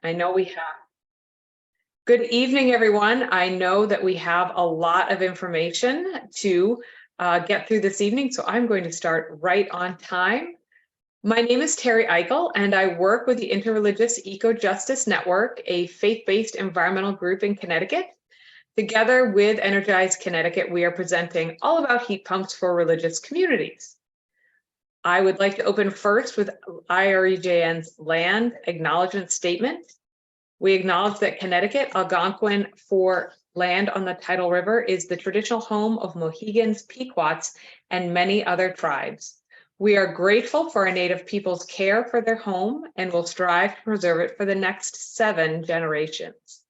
I know we have. Good evening, everyone. I know that we have a lot of information to get through this evening, so I'm going to start right on time. My name is Terry Eichel, and I work with the Interreligious Eco-Justice Network, a faith-based environmental group in Connecticut. Together with Energize Connecticut, we are presenting all about heat pumps for religious communities. I would like to open first with IREJN's land acknowledgement statement. We acknowledge that Connecticut, Algonquin for land on the Tidal River, is the traditional home of Mohegans, Pequots, and many other tribes. We are grateful for our Native people's care for their home and will strive to preserve it for the next 7 generations.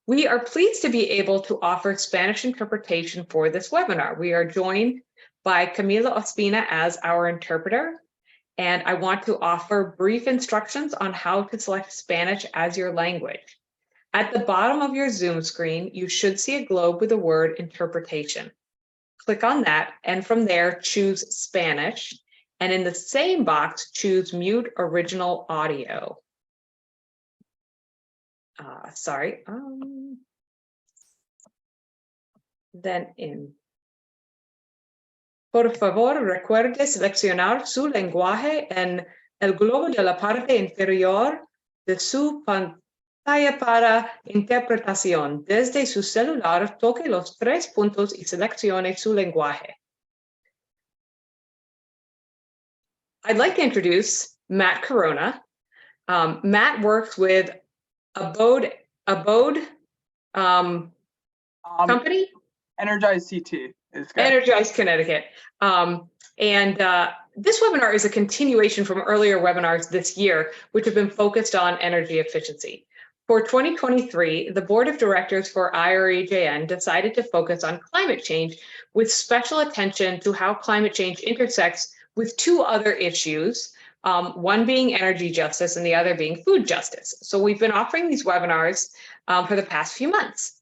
We are pleased to be able to offer Spanish interpretation for this webinar. We are joined by Camila Ospina as our interpreter, and I want to offer brief instructions on how to select Spanish as your language. At the bottom of your Zoom screen, you should see a globe with the word interpretation. Click on that, and from there, choose Spanish, and in the same box, choose mute original audio. Por favor, recuerde seleccionar su lenguaje en el globo de la parte inferior de su pantalla para interpretación. Desde su celular, toque los 3 puntos y seleccione su lenguaje. I'd like to introduce Matt Corona. Matt works with Abode company? Energize CT. Energize Connecticut. This webinar is a continuation from earlier webinars this year, which have been focused on energy efficiency. For 2023, the Board of Directors for IREJN decided to focus on climate change with special attention to how climate change intersects with 2 other issues, one being energy justice and the other being food justice. So we've been offering these webinars for the past few months.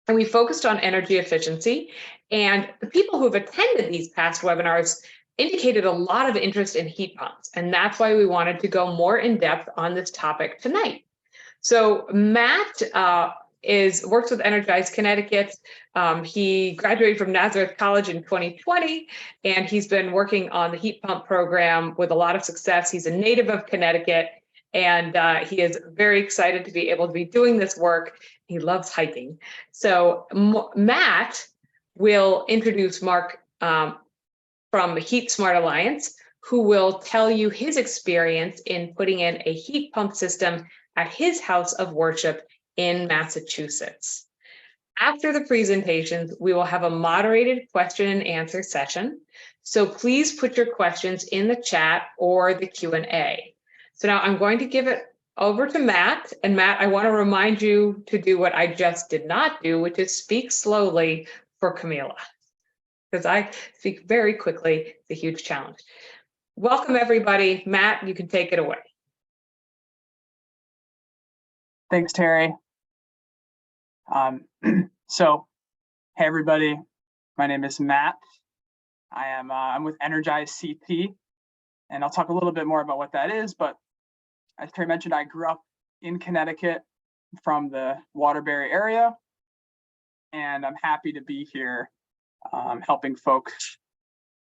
And we focused on energy efficiency, and the people who have attended these past webinars indicated a lot of interest in heat pumps, and that's why we wanted to go more in depth on this topic tonight. So Matt works with Energize Connecticut. He graduated from Nazareth College in 2020, and he's been working on the heat pump program with a lot of success. He's a native of Connecticut, and he is very excited to be able to be doing this work. He loves hiking. So Matt will introduce Mark from Heat Smart Alliance, who will tell you his experience in putting in a heat pump system at his house of worship in Massachusetts. After the presentations, we will have a moderated question and answer session. So please put your questions in the chat or the Q&A. So now I'm going to give it over to Matt. And Matt, I want to remind you to do what I just did not do, which is speak slowly for Camila, because I speak very quickly. It's a huge challenge. Welcome, everybody. Matt, you can take it away. Thanks, Terry. So, hey, everybody. My name is Matt. I'm with Energize CT, and I'll talk a little bit more about what that is. But as Terry mentioned, I grew up in Connecticut from the Waterbury area, and I'm happy to be here helping folks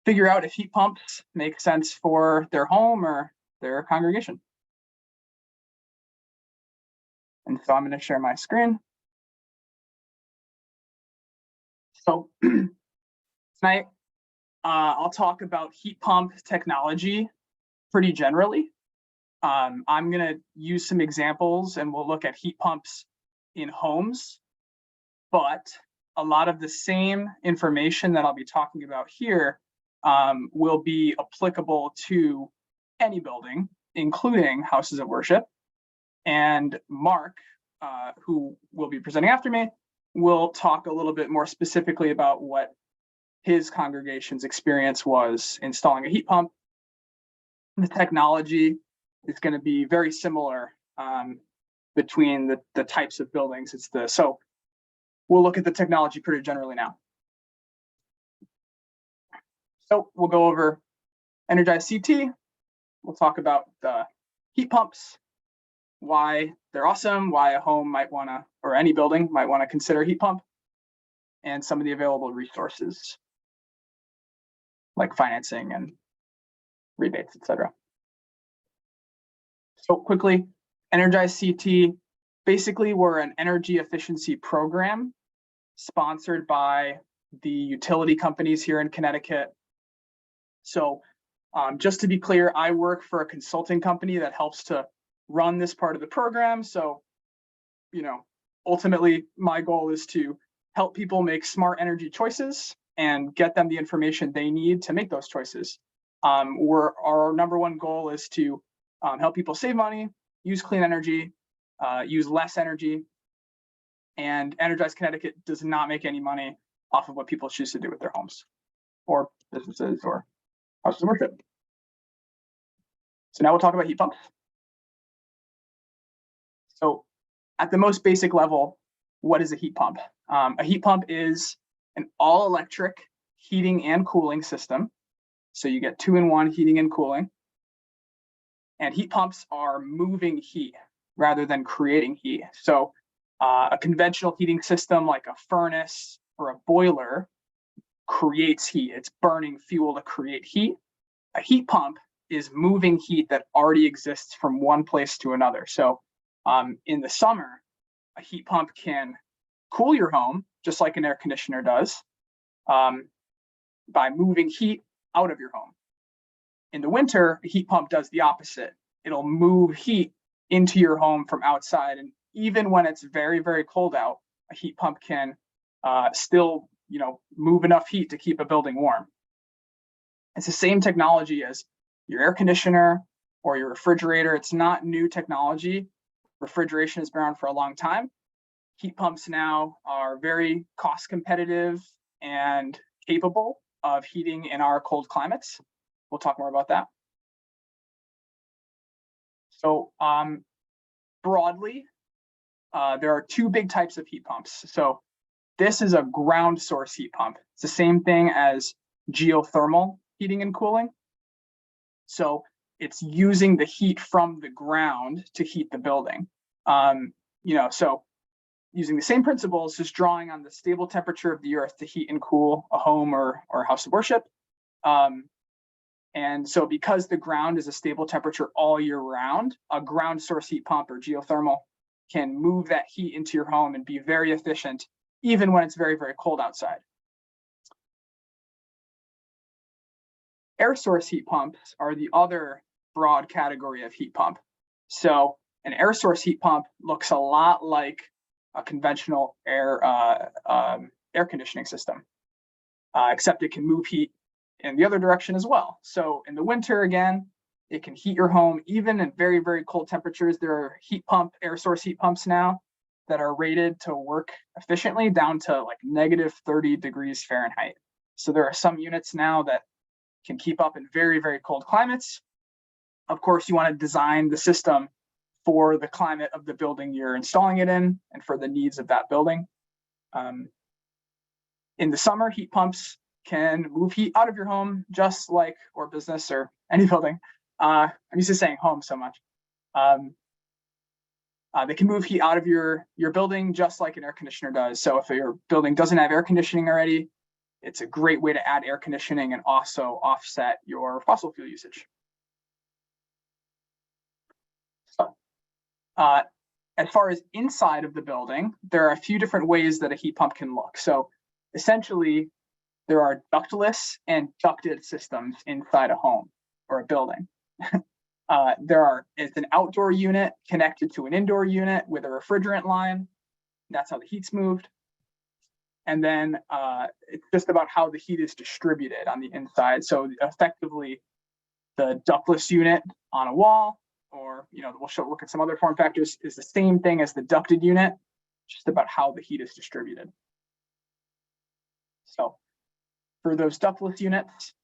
figure out if heat pumps make sense for their home or their congregation. And so I'm going to share my screen. So tonight, I'll talk about heat pump technology pretty generally. I'm going to use some examples and we'll look at heat pumps in homes, but a lot of the same information that I'll be talking about here will be applicable to any building, including houses of worship. And Mark, who will be presenting after me, will talk a little bit more specifically about what his congregation's experience was installing a heat pump. The technology is going to be very similar between the types of buildings. So we'll look at the technology pretty generally now. So we'll go over Energize CT. We'll talk about the heat pumps. why they're awesome, why a home might want to, or any building might want to consider a heat pump, and some of the available resources like financing and rebates, etc. So quickly, Energize CT, basically we're an energy efficiency program sponsored by the utility companies here in Connecticut. So just to be clear, I work for a consulting company that helps to run this part of the program. So, ultimately my goal is to help people make smart energy choices and get them the information they need to make those choices. Our number one goal is to help people save money, use clean energy, use less energy, and Energize Connecticut does not make any money off of what people choose to do with their homes or businesses or houses of worship. So now we'll talk about heat pumps. So at the most basic level, what is a heat pump? A heat pump is an all-electric heating and cooling system. So you get 2-in-1 heating and cooling. And heat pumps are moving heat rather than creating heat. So a conventional heating system like a furnace or a boiler creates heat. It's burning fuel to create heat. A heat pump is moving heat that already exists from one place to another. So in the summer, a heat pump can cool your home just like an air conditioner does by moving heat out of your home. In the winter, a heat pump does the opposite. It'll move heat into your home from outside. And even when it's very, very cold out, a heat pump can still, move enough heat to keep a building warm. It's the same technology as your air conditioner or your refrigerator. It's not new technology. Refrigeration has been around for a long time. Heat pumps now are very cost competitive and capable of heating in our cold climates. We'll talk more about that. So broadly, there are two big types of heat pumps. So this is a ground source heat pump. It's the same thing as geothermal heating and cooling. So it's using the heat from the ground to heat the building. So using the same principles, just drawing on the stable temperature of the earth to heat and cool a home or a house of worship. And so because the ground is a stable temperature all year round, a ground source heat pump or geothermal can move that heat into your home and be very efficient, even when it's very, very cold outside. Air source heat pumps are the other broad category of heat pump. So an air source heat pump looks a lot like a conventional air conditioning system, except it can move heat in the other direction as well. So in the winter, again, it can heat your home even in very, very cold temperatures. There are air source heat pumps now that are rated to work efficiently down to like -30 degrees Fahrenheit. So there are some units now that can keep up in very, very cold climates. Of course, you want to design the system for the climate of the building you're installing it in and for the needs of that building. In the summer, heat pumps can move heat out of your home just like, or business or any building. I'm used to saying home so much. They can move heat out of your building just like an air conditioner does. So if your building doesn't have air conditioning already, it's a great way to add air conditioning and also offset your fossil fuel usage. So, as far as inside of the building, there are a few different ways that a heat pump can look. So essentially, there are ductless and ducted systems inside a home or a building. It's an outdoor unit connected to an indoor unit with a refrigerant line. That's how the heat's moved. And then it's just about how the heat is distributed on the inside. So effectively, the ductless unit on a wall, or we'll look at some other form factors, is the same thing as the ducted unit, just about how the heat is distributed. So for those ductless units,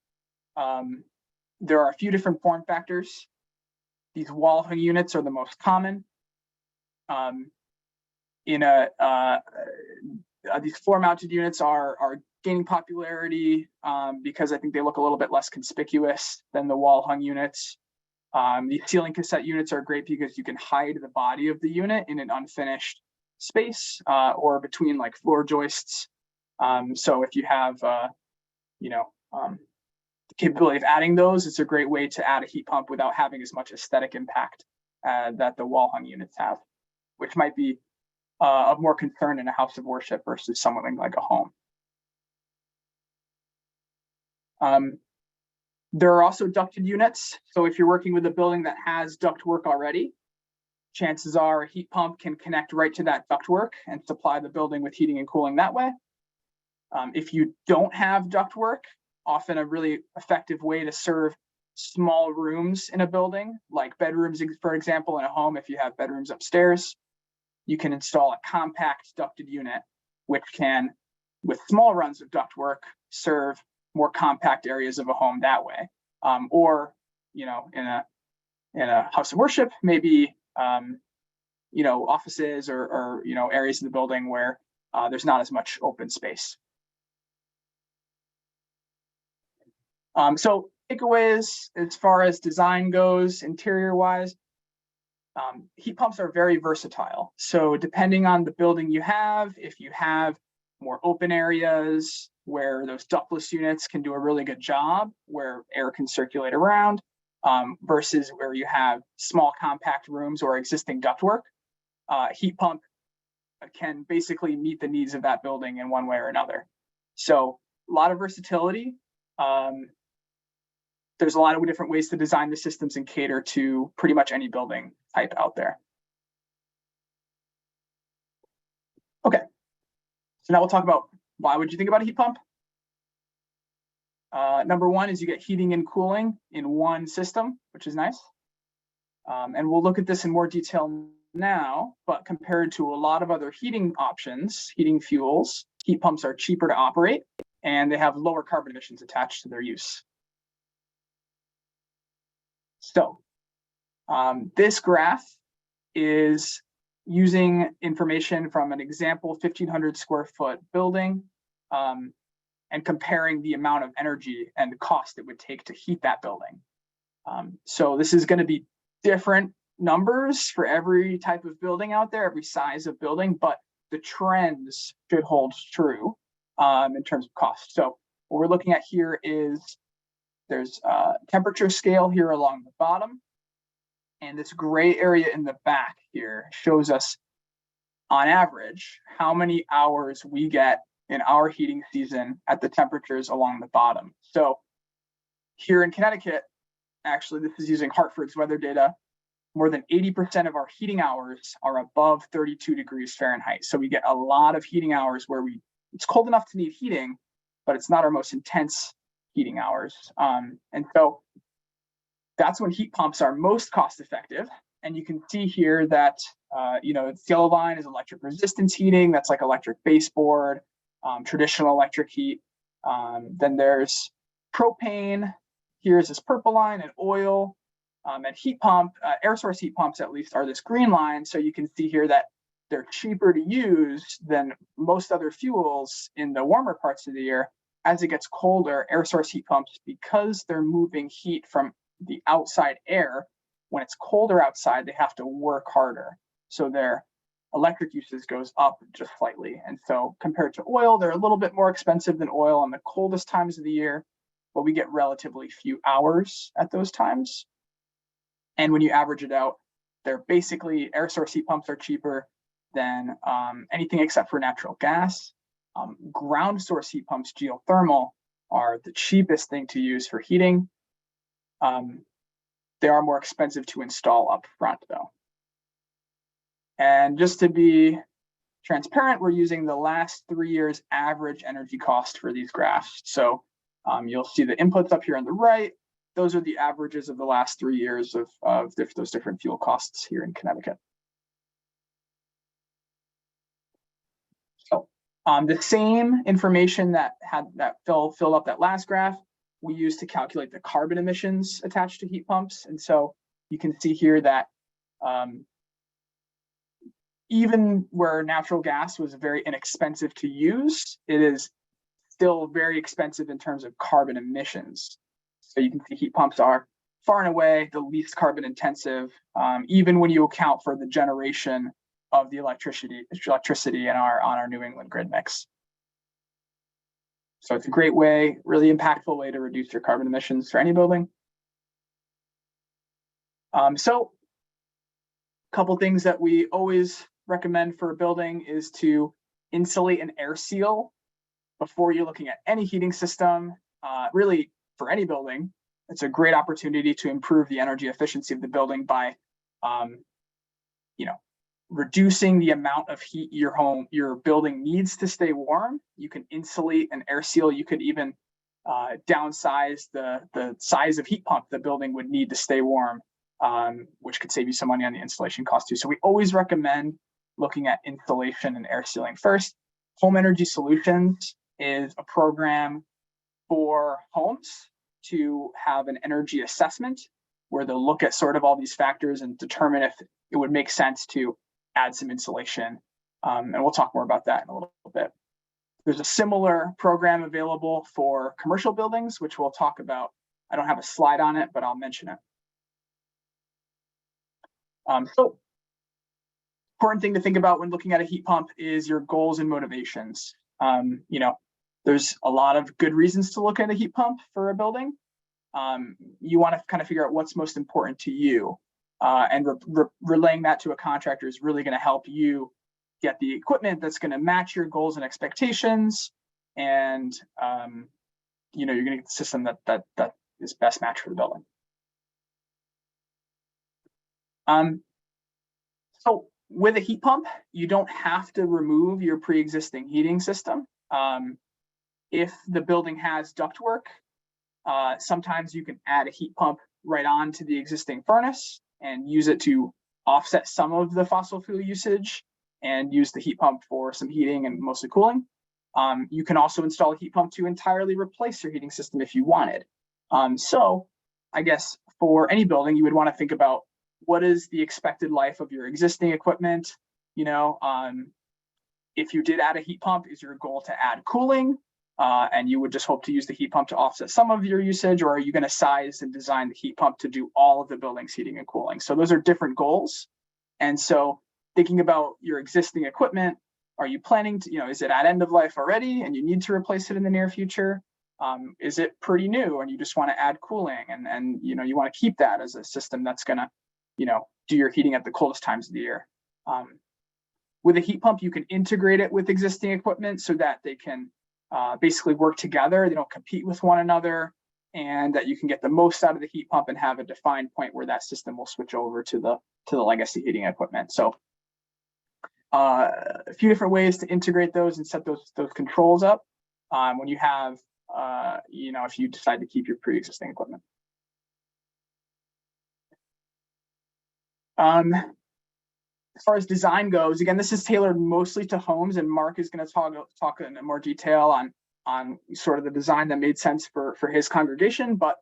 there are a few different form factors. These wall hung units are the most common. These floor-mounted units are gaining popularity because I think they look a little bit less conspicuous than the wall-hung units. These ceiling cassette units are great because you can hide the body of the unit in an unfinished space or between like floor joists. So if you have, the capability of adding those, it's a great way to add a heat pump without having as much aesthetic impact that the wall hung units have, which might be of more concern in a house of worship versus something like a home. There are also ducted units. So if you're working with a building that has ductwork already, chances are a heat pump can connect right to that ductwork and supply the building with heating and cooling that way. If you don't have ductwork, often a really effective way to serve small rooms in a building, like bedrooms, for example, in a home, if you have bedrooms upstairs, you can install a compact ducted unit, which can, with small runs of ductwork, serve more compact areas of a home that way. Or, in a house of worship, maybe, offices or areas of the building where there's not as much open space. So takeaways as far as design goes, interior wise, heat pumps are very versatile. So depending on the building you have, if you have more open areas where those ductless units can do a really good job, where air can circulate around, versus where you have small compact rooms or existing ductwork, heat pump can basically meet the needs of that building in one way or another. So a lot of versatility. There's a lot of different ways to design the systems and cater to pretty much any building type out there. Okay, so now we'll talk about why would you think about a heat pump? Number one is you get heating and cooling in one system, which is nice. And we'll look at this in more detail now, but compared to a lot of other heating options, heating fuels, heat pumps are cheaper to operate and they have lower carbon emissions attached to their use. So this graph is using information from an example 1,500 square foot building and comparing the amount of energy and cost it would take to heat that building. So this is going to be different numbers for every type of building out there, every size of building, but the trends should hold true in terms of cost. So what we're looking at here is there's a temperature scale here along the bottom, and this gray area in the back here shows us on average how many hours we get in our heating season at the temperatures along the bottom. So here in Connecticut, actually this is using Hartford's weather data, more than 80% of our heating hours are above 32 degrees Fahrenheit. So we get a lot of heating hours where it's cold enough to need heating, but it's not our most intense heating hours. And so that's when heat pumps are most cost effective. And you can see here that, the yellow line is electric resistance heating. That's like electric baseboard, traditional electric heat. Then there's propane. Here's this purple line, and oil. And heat pump, air source heat pumps at least, are this green line. So you can see here that they're cheaper to use than most other fuels in the warmer parts of the year. As it gets colder, air source heat pumps, because they're moving heat from the outside air, when it's colder outside, they have to work harder. So their electric usage goes up just slightly. And so compared to oil, they're a little bit more expensive than oil on the coldest times of the year, but we get relatively few hours at those times. And when you average it out, they're basically, air source heat pumps are cheaper than anything except for natural gas. Ground source heat pumps, geothermal, are the cheapest thing to use for heating. They are more expensive to install up front though. And just to be transparent, we're using the last 3 years average energy cost for these graphs. So you'll see the inputs up here on the right. Those are the averages of the last 3 years of those different fuel costs here in Connecticut. So the same information that filled up that last graph, we use to calculate the carbon emissions attached to heat pumps. And so you can see here that even where natural gas was very inexpensive to use, it is still very expensive in terms of carbon emissions. So you can see heat pumps are far and away the least carbon intensive, even when you account for the generation of the electricity in our New England grid mix. So it's a great way, really impactful way to reduce your carbon emissions for any building. So a couple things that we always recommend for a building is to insulate and air seal before you're looking at any heating system. Really, for any building, it's a great opportunity to improve the energy efficiency of the building by, reducing the amount of heat your building needs to stay warm. You can insulate and air seal. You could even downsize the size of heat pump the building would need to stay warm, which could save you some money on the installation cost too. So we always recommend looking at insulation and air sealing first. Home Energy Solutions is a program for homes to have an energy assessment where they'll look at sort of all these factors and determine if it would make sense to add some insulation. And we'll talk more about that in a little bit. There's a similar program available for commercial buildings, which we'll talk about. I don't have a slide on it, but I'll mention it. So important thing to think about when looking at a heat pump is your goals and motivations. There's a lot of good reasons to look at a heat pump for a building. You want to kind of figure out what's most important to you, and relaying that to a contractor is really going to help you get the equipment that's going to match your goals and expectations, and you're going to get the system that is best matched for the building. So with a heat pump, you don't have to remove your pre-existing heating system. If the building has ductwork, sometimes you can add a heat pump right on to the existing furnace and use it to offset some of the fossil fuel usage and use the heat pump for some heating and mostly cooling. You can also install a heat pump to entirely replace your heating system if you wanted. So I guess for any building, you would want to think about what is the expected life of your existing equipment. If you did add a heat pump, is your goal to add cooling? And you would just hope to use the heat pump to offset some of your usage, or are you going to size and design the heat pump to do all of the building's heating and cooling? So those are different goals. And so thinking about your existing equipment, are you planning to, is it at end of life already and you need to replace it in the near future? Is it pretty new and you just want to add cooling and you want to keep that as a system that's going to, do your heating at the coldest times of the year? With a heat pump, you can integrate it with existing equipment so that they can basically work together. They don't compete with one another, and that you can get the most out of the heat pump and have a defined point where that system will switch over to the legacy heating equipment. So a few different ways to integrate those and set those controls up when you have, if you decide to keep your pre-existing equipment. As far as design goes, again, this is tailored mostly to homes, and Mark is going to talk in more detail on sort of the design that made sense for his congregation. But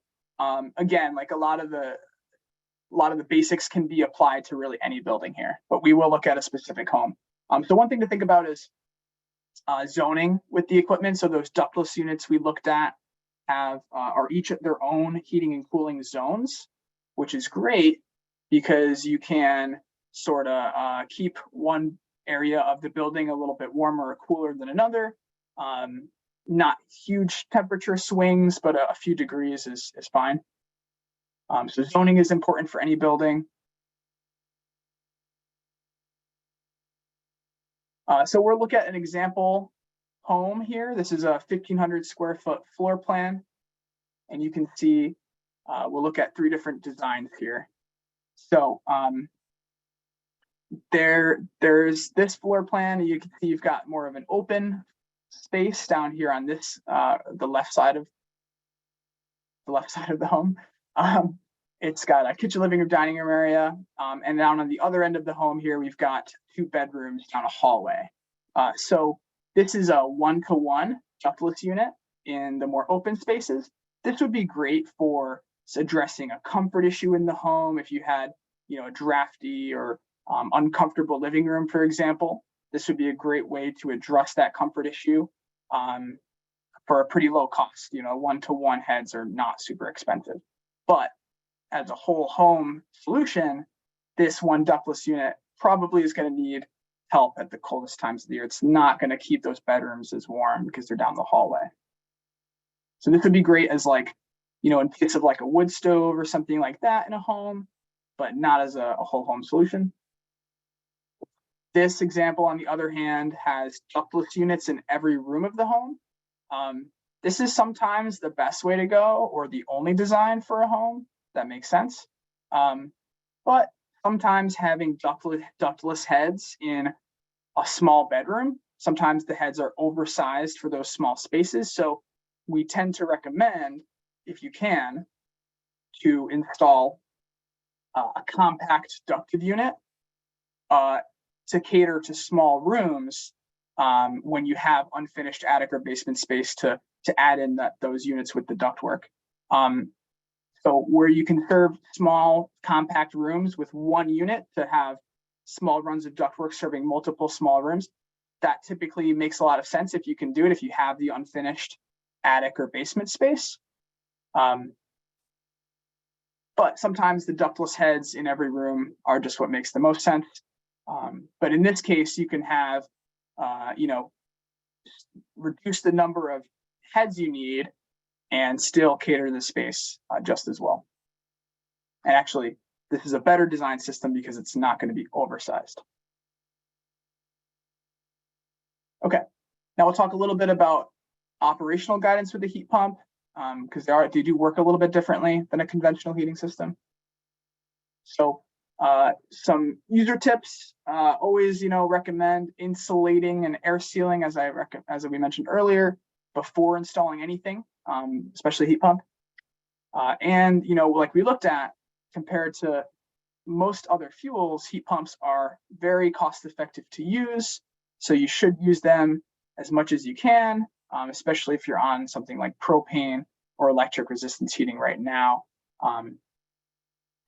again, like a lot of the basics can be applied to really any building here, but we will look at a specific home. So one thing to think about is zoning with the equipment. So those ductless units we looked at are each their own heating and cooling zones, which is great because you can sort of keep one area of the building a little bit warmer or cooler than another. Not huge temperature swings, but a few degrees is fine. So zoning is important for any building. So we'll look at an example home here. This is a 1,500 square foot floor plan. And you can see, we'll look at 3 different designs here. So there's this floor plan. You can see you've got more of an open space down here on this the left side of the home. It's got a kitchen, living room, dining room area, and down on the other end of the home here we've got 2 bedrooms down a hallway. So this is a 1-to-1 ductless unit in the more open spaces. This would be great for addressing a comfort issue in the home. If you had a drafty or uncomfortable living room, for example, this would be a great way to address that comfort issue for a pretty low cost. 1-to-1 heads are not super expensive. But as a whole home solution, this one ductless unit probably is going to need help at the coldest times of the year. It's not going to keep those bedrooms as warm because they're down the hallway. So this would be great as like, in place of like a wood stove or something like that in a home, but not as a whole home solution. This example, on the other hand, has ductless units in every room of the home. This is sometimes the best way to go or the only design for a home. That makes sense. But sometimes having ductless heads in a small bedroom, sometimes the heads are oversized for those small spaces. So we tend to recommend, if you can, to install a compact ducted unit to cater to small rooms when you have unfinished attic or basement space to add in those units with the ductwork. So where you can serve small compact rooms with one unit to have small runs of ductwork serving multiple small rooms, that typically makes a lot of sense if you can do it, if you have the unfinished attic or basement space. But sometimes the ductless heads in every room are just what makes the most sense. But in this case, you can have, reduce the number of heads you need and still cater the space just as well. And actually, this is a better design system because it's not going to be oversized. Okay, now we'll talk a little bit about operational guidance with the heat pump because they do work a little bit differently than a conventional heating system. So some user tips, always, recommend insulating and air sealing as we mentioned earlier before installing anything, especially heat pump. And, like we looked at, compared to most other fuels, heat pumps are very cost effective to use. So you should use them as much as you can, especially if you're on something like propane or electric resistance heating right now.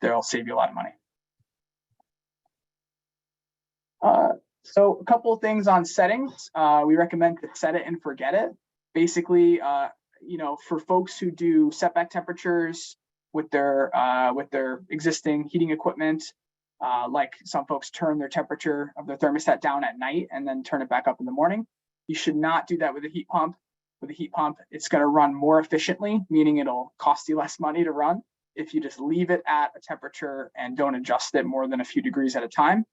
They'll save you a lot of money. So a couple of things on settings. We recommend to set it and forget it. Basically, for folks who do setback temperatures with their existing heating equipment, like some folks turn their temperature of their thermostat down at night and then turn it back up in the morning. You should not do that with a heat pump. With a heat pump, it's going to run more efficiently, meaning it'll cost you less money to run if you just leave it at a temperature and don't adjust it more than a few degrees at a time.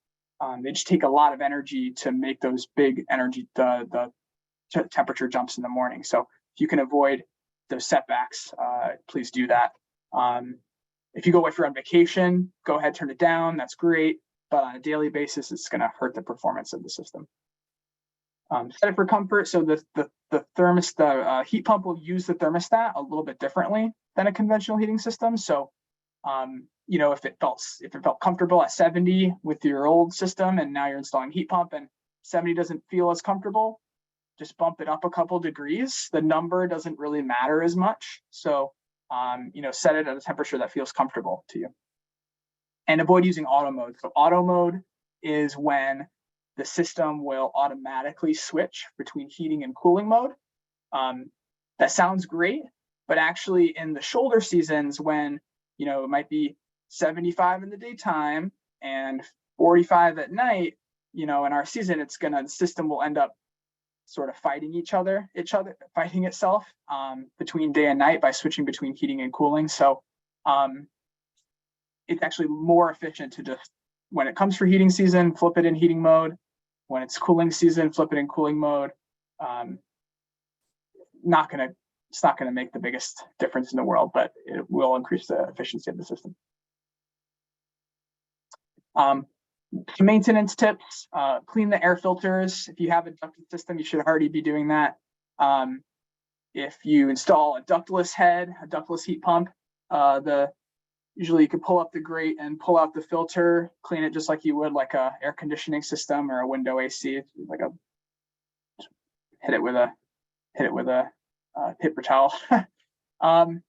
They just take a lot of energy to make those big the temperature jumps in the morning. So if you can avoid those setbacks, please do that. If you you're on vacation, go ahead, turn it down. That's great. But on a daily basis, it's going to hurt the performance of the system. Set it for comfort. So the heat pump will use the thermostat a little bit differently than a conventional heating system. So, if it felt comfortable at 70 with your old system, and now you're installing heat pump and 70 doesn't feel as comfortable, just bump it up a couple degrees. The number doesn't really matter as much. So, set it at a temperature that feels comfortable to you. And avoid using auto mode. So auto mode is when the system will automatically switch between heating and cooling mode. That sounds great, but actually in the shoulder seasons when, it might be 75 in the daytime and 45 at night, in our season, the system will end up sort of fighting fighting itself between day and night by switching between heating and cooling. So it's actually more efficient to just, when it comes for heating season, flip it in heating mode. When it's cooling season, flip it in cooling mode. It's not gonna make the biggest difference in the world, but it will increase the efficiency of the system. Maintenance tips, clean the air filters. If you have a ducted system, you should already be doing that. If you install a ductless head, a ductless heat pump, usually you can pull up the grate and pull out the filter, clean it just like you would like a air conditioning system or a window AC. It's like hit it with a paper towel. You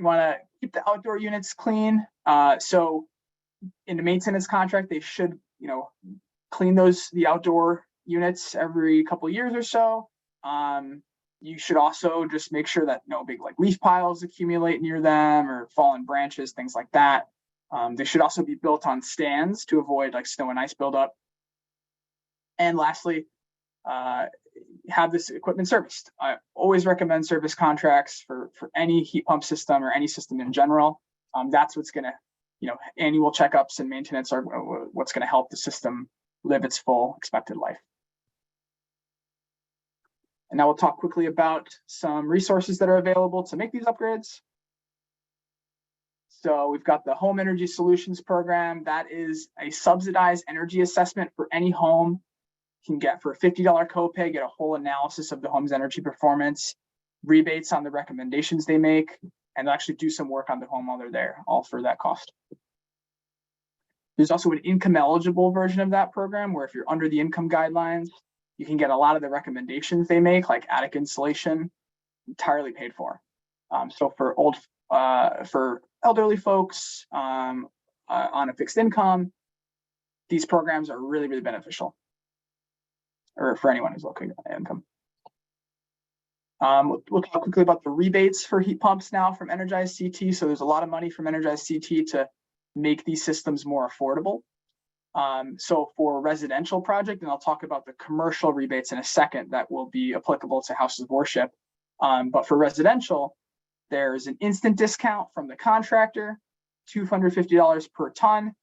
want to keep the outdoor units clean. So in the maintenance contract, they should, clean the outdoor units every couple of years or so. You should also just make sure that no big like leaf piles accumulate near them or fallen branches, things like that. They should also be built on stands to avoid like snow and ice buildup. And lastly, have this equipment serviced. I always recommend service contracts for any heat pump system or any system in general. That's what's going to, annual checkups and maintenance are what's going to help the system live its full expected life. And now we'll talk quickly about some resources that are available to make these upgrades. So we've got the Home Energy Solutions Program. That is a subsidized energy assessment for any home. You can get for a $50 copay, get a whole analysis of the home's energy performance, rebates on the recommendations they make, and they'll actually do some work on the home while they're there, all for that cost. There's also an income eligible version of that program where if you're under the income guidelines, you can get a lot of the recommendations they make, like attic insulation, entirely paid for. So for elderly folks on a fixed income, these programs are really, really beneficial, or for anyone who's looking at income. We'll talk quickly about the rebates for heat pumps now from Energize CT. So there's a lot of money from Energize CT to make these systems more affordable. So for residential project, and I'll talk about the commercial rebates in a second that will be applicable to houses of worship. But for residential, there's an instant discount from the contractor, $250 per ton,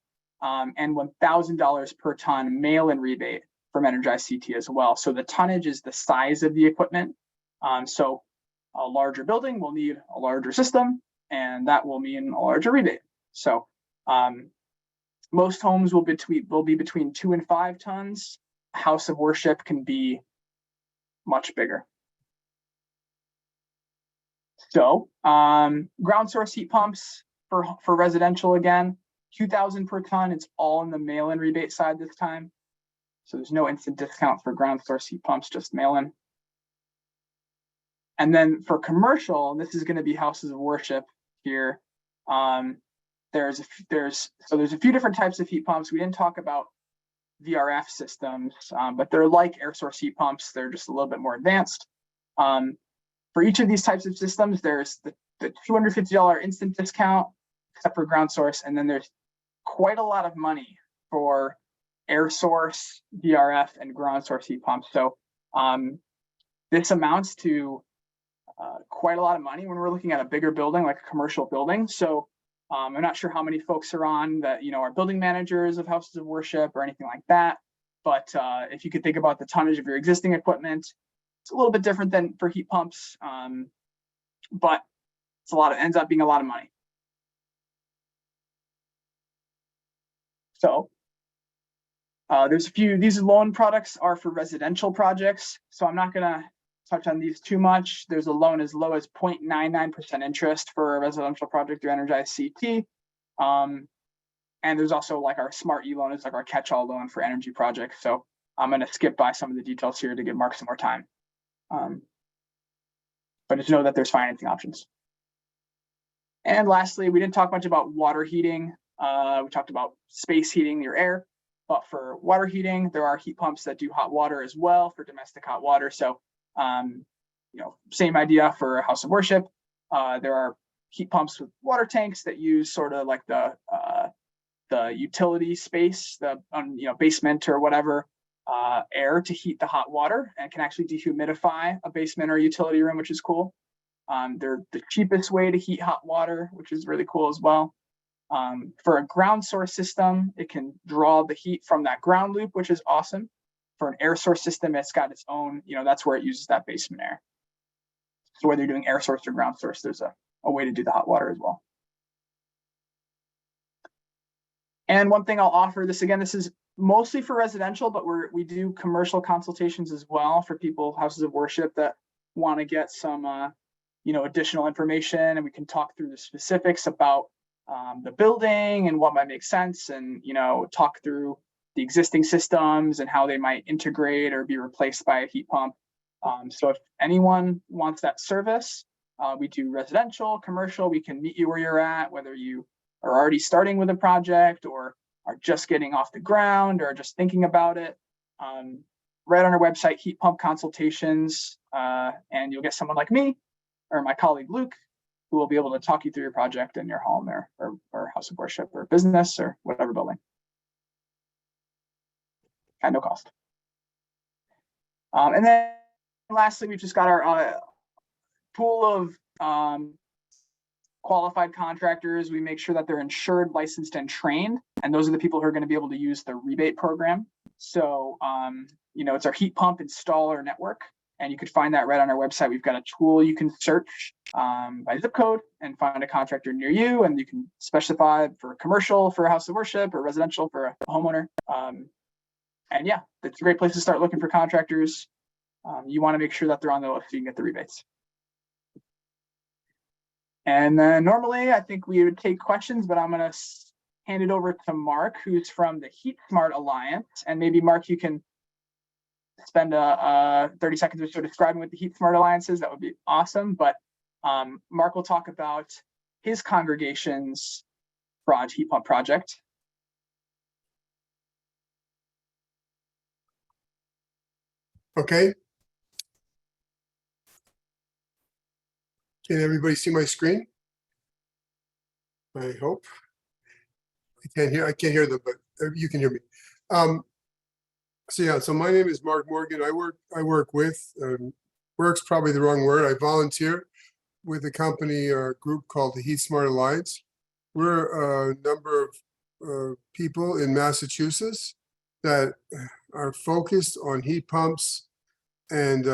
and $1,000 per ton mail-in rebate from Energize CT as well. So the tonnage is the size of the equipment. So a larger building will need a larger system, and that will mean a larger rebate. So most homes will be between 2 and 5 tons. House of worship can be much bigger. So ground source heat pumps for residential, again, $2,000 per ton. It's all in the mail-in rebate side this time. So there's no instant discount for ground source heat pumps, just mail-in. And then for commercial, this is going to be houses of worship here. There's a few different types of heat pumps. We didn't talk about VRF systems, but they're like air source heat pumps. They're just a little bit more advanced. For each of these types of systems, there's the $250 instant discount, except for ground source, and then there's quite a lot of money for air source, VRF, and ground source heat pumps. So this amounts to quite a lot of money when we're looking at a bigger building, like a commercial building. So I'm not sure how many folks are on that, are building managers of houses of worship or anything like that. But if you could think about the tonnage of your existing equipment, it's a little bit different than for heat pumps, but it's ends up being a lot of money. So there's a few, these loan products are for residential projects. So I'm not gonna touch on these too much. There's a loan as low as 0.99% interest for a residential project through Energize CT. And there's also like our Smart E-loan is like our catch-all loan for energy projects. So I'm gonna skip by some of the details here to give Mark some more time. But just know that there's financing options. And lastly, we didn't talk much about water heating. We talked about space heating your air, but for water heating, there are heat pumps that do hot water as well for domestic hot water. So, same idea for a house of worship. There are heat pumps with water tanks that use sort of like the utility space, the basement or whatever, air to heat the hot water, and can actually dehumidify a basement or utility room, which is cool. They're the cheapest way to heat hot water, which is really cool as well. For a ground source system, it can draw the heat from that ground loop, which is awesome. For an air source system, it's got its own, that's where it uses that basement air. So whether you're doing air source or ground source, there's a way to do the hot water as well. And one thing I'll offer, this is mostly for residential, but we do commercial consultations as well for people, houses of worship that want to get some, additional information, and we can talk through the specifics about the building and what might make sense, and talk through the existing systems and how they might integrate or be replaced by a heat pump. So if anyone wants that service, we do residential, commercial. We can meet you where you're at, whether you are already starting with a project or are just getting off the ground or just thinking about it. right on our website, heat pump consultations, and you'll get someone like me or my colleague Luke, who will be able to talk you through your project in your home or house of worship or business or whatever building at no cost. And then lastly, we've just got our pool of qualified contractors. We make sure that they're insured, licensed, and trained. And those are the people who are going to be able to use the rebate program. So, it's our heat pump installer network. And you could find that right on our website. We've got a tool you can search by zip code and find a contractor near you. And you can specify for commercial, for a house of worship, or residential for a homeowner. And yeah, it's a great place to start looking for contractors. You want to make sure that they're on the list so you can get the rebates. And then normally I think we would take questions, but I'm going to hand it over to Mark, who's from the Heat Smart Alliance. And maybe Mark, you can spend 30 seconds or so describing what the Heat Smart Alliance is. That would be awesome. But Mark will talk about his congregation's heat pump project. Okay. Can everybody see my screen? I hope. I can't hear them, but you can hear me. So my name is Mark Morgan. I work with, work's probably the wrong word. I volunteer with a company or group called the Heat Smart Alliance. We're a number of people in Massachusetts that are focused on heat pumps and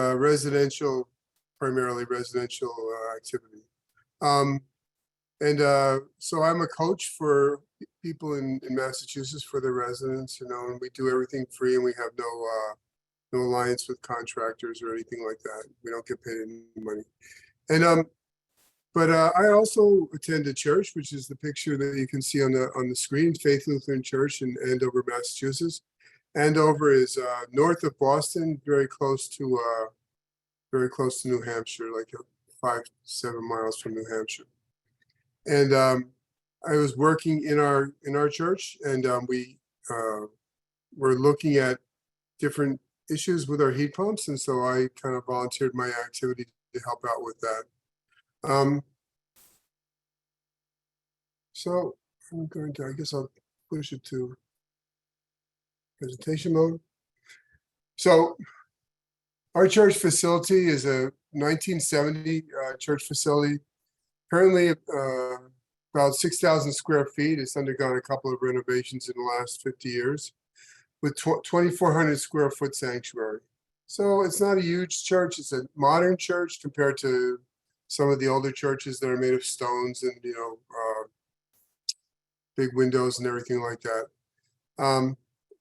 primarily residential activity. So I'm a coach for people in Massachusetts for their residents, and we do everything free, and we have no alliance with contractors or anything like that. We don't get paid any money. And but I also attend a church, which is the picture that you can see on the screen, Faith Lutheran Church in Andover, Massachusetts. Andover is north of Boston, very close to New Hampshire, like 5-7 miles from New Hampshire. And I was working in our church, and we were looking at different issues with our heat pumps, and so I kind of volunteered my activity to help out with that. So I'm going to, I guess I'll push it to presentation mode. So our church facility is a 1970 church facility. Currently about 6,000 square feet. It's undergone a couple of renovations in the last 50 years with 2,400 square foot sanctuary. So it's not a huge church. It's a modern church compared to some of the older churches that are made of stones and, big windows and everything like that.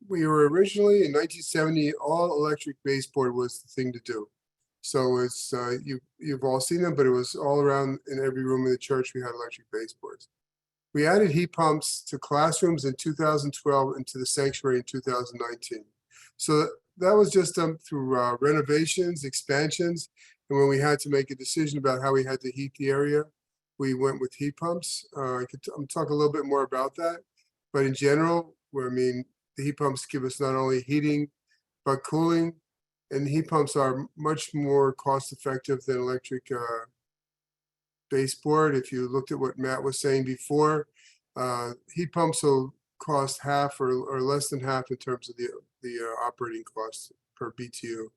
We were originally in 1970, all electric baseboard was the thing to do. So it's, you've all seen them, but it was all around in every room in the church, we had electric baseboards. We added heat pumps to classrooms in 2012 and to the sanctuary in 2019. So that was just done through renovations, expansions. And when we had to make a decision about how we had to heat the area, we went with heat pumps. I'm talk a little bit more about that, but in general, the heat pumps give us not only heating, but cooling. And heat pumps are much more cost effective than electric baseboard. If you looked at what Matt was saying before, heat pumps will cost half or less than half in terms of the operating costs per BTU.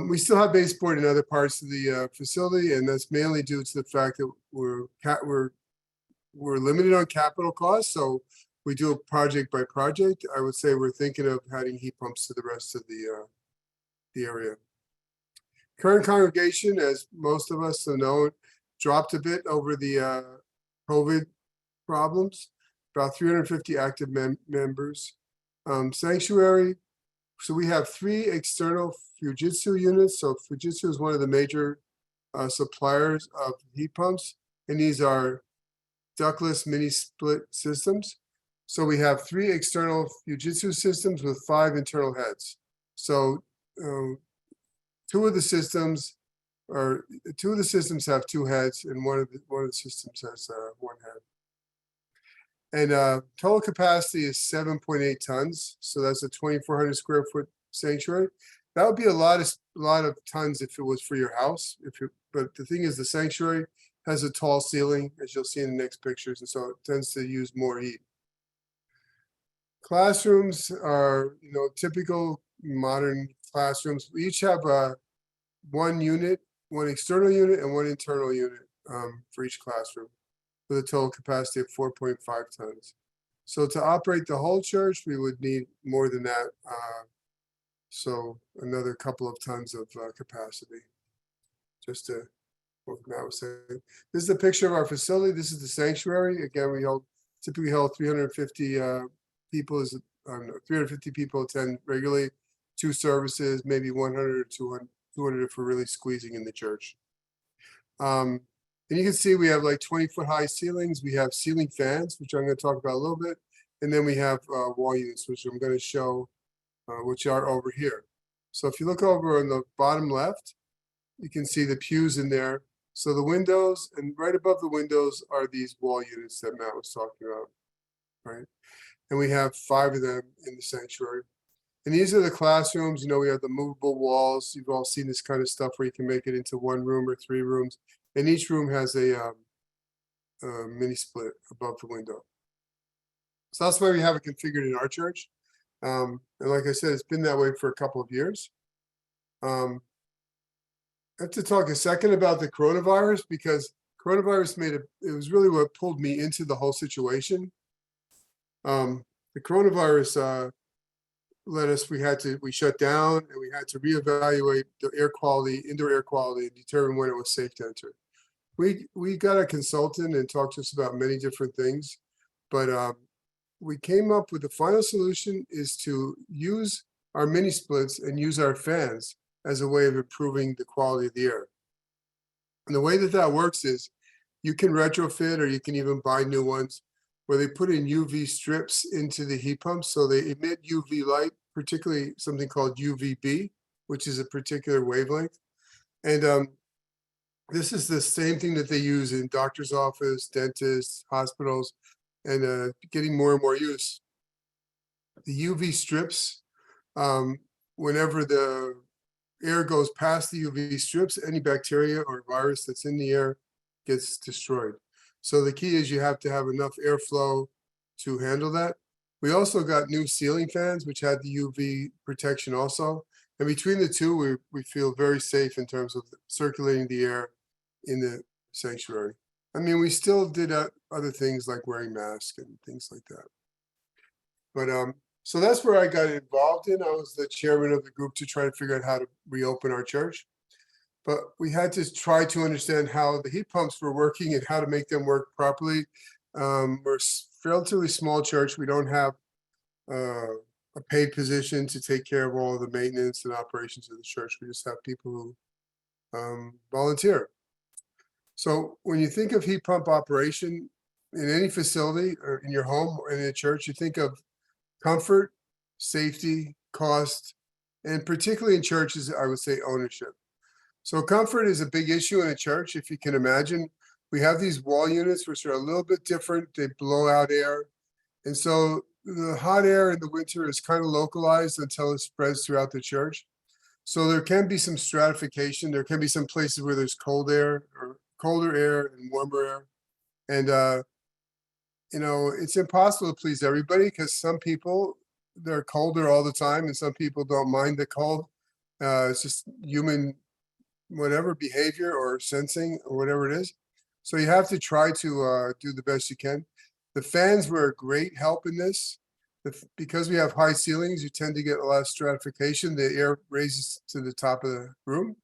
We still have baseboard in other parts of the facility, and that's mainly due to the fact that we're limited on capital costs. So we do it project by project. I would say we're thinking of adding heat pumps to the rest of the area. Current congregation, as most of us know, dropped a bit over the COVID problems, about 350 active members. Sanctuary, so we have 3 external Fujitsu units. So Fujitsu is one of the major suppliers of heat pumps, and these are ductless mini split systems. So we have 3 external Fujitsu systems with 5 internal heads. So two of the systems have 2 heads, and one of the systems has 1 head. And total capacity is 7.8 tons. So that's a 2,400 square foot sanctuary. That would be a lot of tons if it was for your house. But the thing is, the sanctuary has a tall ceiling, as you'll see in the next pictures, and so it tends to use more heat. Classrooms are, typical modern classrooms. We each have one unit, one external unit and one internal unit for each classroom, with a total capacity of 4.5 tons. So to operate the whole church, we would need more than that. So another couple of tons of capacity. Just to what Matt was saying. This is a picture of our facility. This is the sanctuary. Again, we typically hold 350 people. 350 people attend regularly, 2 services, maybe 100 or 200 if we're really squeezing in the church. And you can see we have like 20-foot high ceilings. We have ceiling fans, which I'm going to talk about a little bit. And then we have wall units, which I'm going to show, which are over here. So if you look over on the bottom left, you can see the pews in there. So the windows, and right above the windows are these wall units that Matt was talking about, right? And we have 5 of them in the sanctuary. And these are the classrooms. We have the movable walls. You've all seen this kind of stuff where you can make it into 1 room or 3 rooms. And each room has a mini split above the window. So that's why we have it configured in our church. And like I said, it's been that way for a couple of years. I have to talk a second about the coronavirus, because coronavirus it was really what pulled me into the whole situation. The coronavirus led us, we shut down and we had to reevaluate the air quality, indoor air quality, and determine when it was safe to enter. We got a consultant and talked to us about many different things, but we came up with the final solution is to use our mini splits and use our fans as a way of improving the quality of the air. And the way that works is you can retrofit, or you can even buy new ones, where they put in UV strips into the heat pumps. So they emit UV light, particularly something called UVB, which is a particular wavelength. And this is the same thing that they use in doctor's office, dentists, hospitals, and getting more and more use. The UV strips, whenever the air goes past the UV strips, any bacteria or virus that's in the air gets destroyed. So the key is you have to have enough airflow to handle that. We also got new ceiling fans, which had the UV protection also. And between the two, we feel very safe in terms of circulating the air in the sanctuary. I mean, we still did other things like wearing masks and things like that. But so that's where I got involved in. I was the chairman of the group to try to figure out how to reopen our church. But we had to try to understand how the heat pumps were working and how to make them work properly. We're a relatively small church. We don't have a paid position to take care of all of the maintenance and operations of the church. We just have people who volunteer. So when you think of heat pump operation in any facility or in your home or in a church, you think of comfort, safety, cost, and particularly in churches, I would say ownership. So comfort is a big issue in a church. If you can imagine, we have these wall units, which are a little bit different. They blow out air. And so the hot air in the winter is kind of localized until it spreads throughout the church. So there can be some stratification. There can be some places where there's cold air or colder air and warmer air. And, it's impossible to please everybody, because some people, they're colder all the time and some people don't mind the cold. It's just human whatever behavior or sensing or whatever it is. So you have to try to do the best you can. The fans were a great help in this. Because we have high ceilings, you tend to get a lot of stratification. The air raises to the top of the room,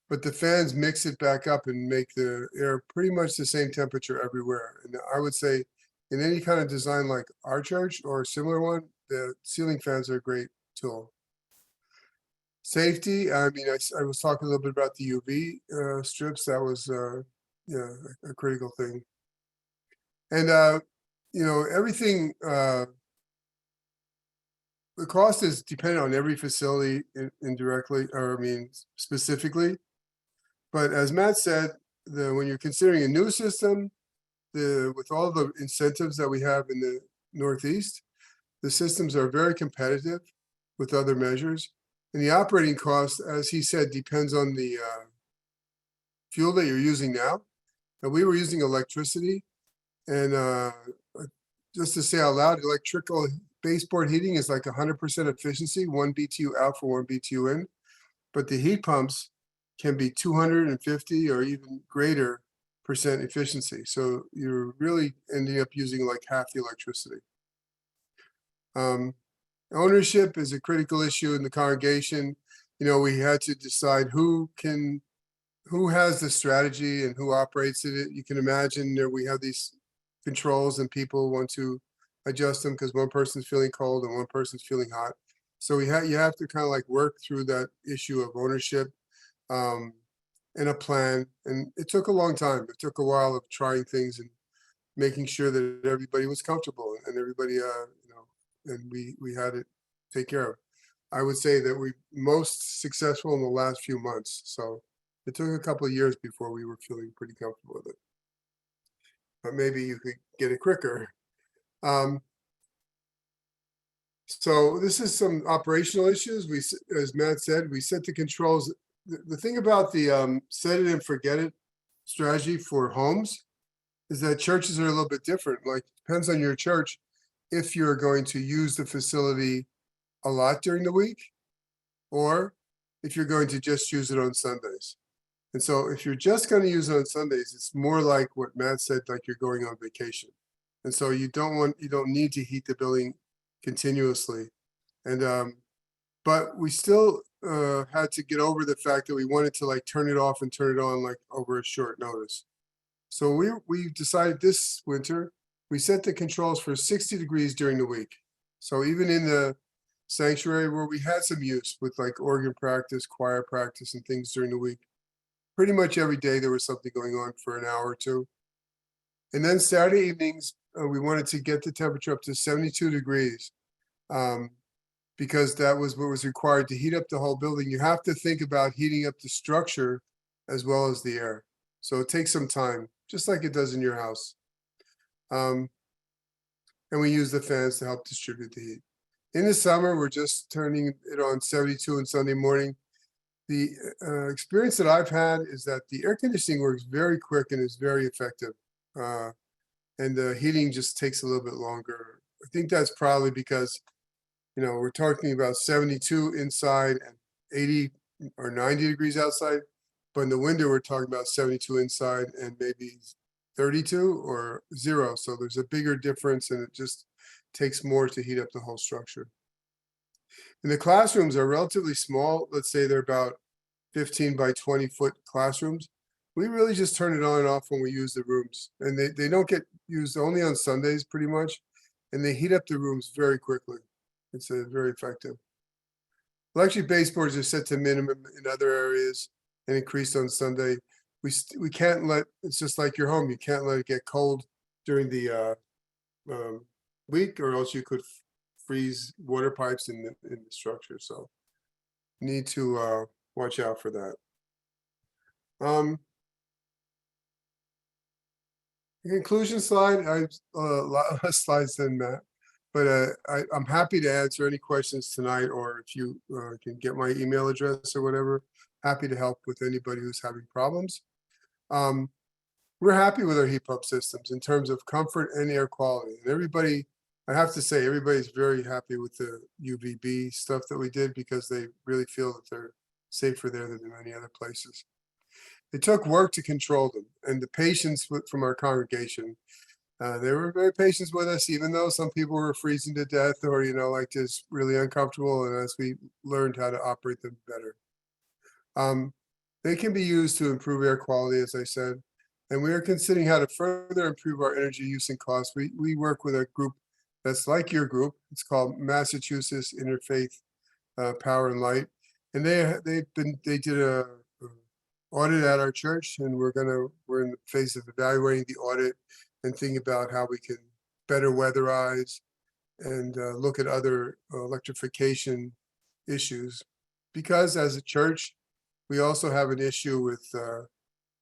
but the fans mix it back up and make the air pretty much the same temperature everywhere. And I would say in any kind of design like our church or a similar one, the ceiling fans are a great tool. Safety, I mean, I was talking a little bit about the UV strips. That was a critical thing. And everything, the cost is dependent on every facility indirectly, or I mean specifically. But as Matt said, when you're considering a new system, with all the incentives that we have in the Northeast, the systems are very competitive with other measures. And the operating cost, as he said, depends on the fuel that you're using now. And we were using electricity. And just to say out loud, electrical baseboard heating is like 100% efficiency, 1 BTU out for 1 BTU in. But the heat pumps can be 250 or even greater percent efficiency. So you're really ending up using like half the electricity. Ownership is a critical issue in the congregation. You know, we had to decide who has the strategy and who operates it. You can imagine that we have these controls and people want to adjust them because one person's feeling cold and one person's feeling hot. So you have to kind of like work through that issue of ownership and a plan. And it took a long time. It took a while of trying things and making sure that everybody was comfortable and everybody, and we had it take care of. I would say that we most successful in the last few months. So it took a couple of years before we were feeling pretty comfortable with it. But maybe you could get it quicker. So this is some operational issues. As Matt said, we set the controls. The thing about the set it and forget it strategy for homes is that churches are a little bit different. Like, depends on your church if you're going to use the facility a lot during the week or if you're going to just use it on Sundays. And so if you're just going to use it on Sundays, it's more like what Matt said, like you're going on vacation. And so you don't need to heat the building continuously. And but we still had to get over the fact that we wanted to like turn it off and turn it on like over a short notice. So we decided this winter, we set the controls for 60 degrees during the week. So even in the sanctuary where we had some use with like organ practice, choir practice and things during the week, pretty much every day there was something going on for an hour or two. And then Saturday evenings, we wanted to get the temperature up to 72 degrees because that was what was required to heat up the whole building. You have to think about heating up the structure as well as the air. So it takes some time, just like it does in your house. And we use the fans to help distribute the heat. In the summer, we're just turning it on 72 on Sunday morning. The experience that I've had is that the air conditioning works very quick and is very effective. And the heating just takes a little bit longer. I think that's probably because, you know, we're talking about 72 inside and 80 or 90 degrees outside. But in the winter, we're talking about 72 inside and maybe 32 or 0. So there's a bigger difference and it just takes more to heat up the whole structure. And the classrooms are relatively small. Let's say they're about 15 by 20 foot classrooms. We really just turn it on and off when we use the rooms. And they don't get used only on Sundays pretty much. And they heat up the rooms very quickly. It's very effective. Electric baseboards are set to minimum in other areas and increased on Sunday. We can't let, it's just like your home. You can't let it get cold during the week or else you could freeze water pipes in the structure. So need to watch out for that. The conclusion slide, I have a lot less slides than Matt, but I'm happy to answer any questions tonight, or if you can get my email address or whatever, happy to help with anybody who's having problems. We're happy with our heat pump systems in terms of comfort and air quality. And everybody, I have to say, everybody's very happy with the UVB stuff that we did because they really feel that they're safer there than in many other places. It took work to control them, and the patience from our congregation, they were very patient with us, even though some people were freezing to death or, you know, like just really uncomfortable. And as we learned how to operate them better, they can be used to improve air quality, as I said, and we are considering how to further improve our energy use and costs. We work with a group that's like your group. It's called Massachusetts Interfaith Power and Light, and they did a audit at our church, and we're in the phase of evaluating the audit and thinking about how we can better weatherize and look at other electrification issues. Because as a church, we also have an issue with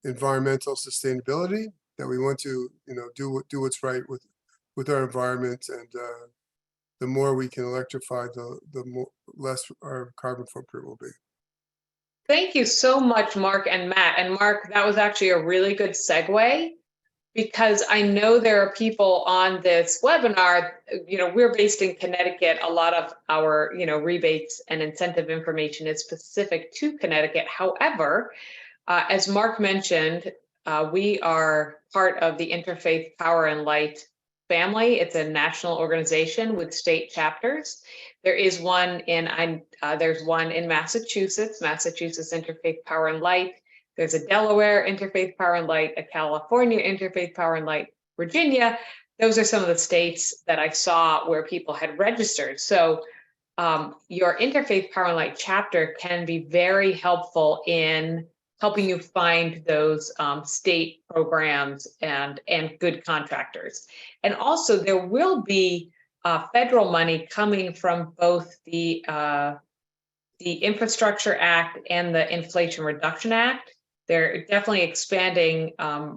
environmental sustainability, that we want to, you know, do what's right with our environment, and the more we can electrify, the less our carbon footprint will be. Thank you so much, Mark and Matt. And Mark, that was actually a really good segue, because I know there are people on this webinar, we're based in Connecticut. A lot of our, rebates and incentive information is specific to Connecticut. However, as Mark mentioned, we are part of the Interfaith Power and Light family. It's a national organization with state chapters. There is one there's one in Massachusetts Interfaith Power and Light. There's a Delaware Interfaith Power and Light, a California Interfaith Power and Light, Virginia. Those are some of the states that I saw where people had registered. So your Interfaith Power and Light chapter can be very helpful in helping you find those state programs and good contractors. And also there will be federal money coming from both the Infrastructure Act and the Inflation Reduction Act. They're definitely expanding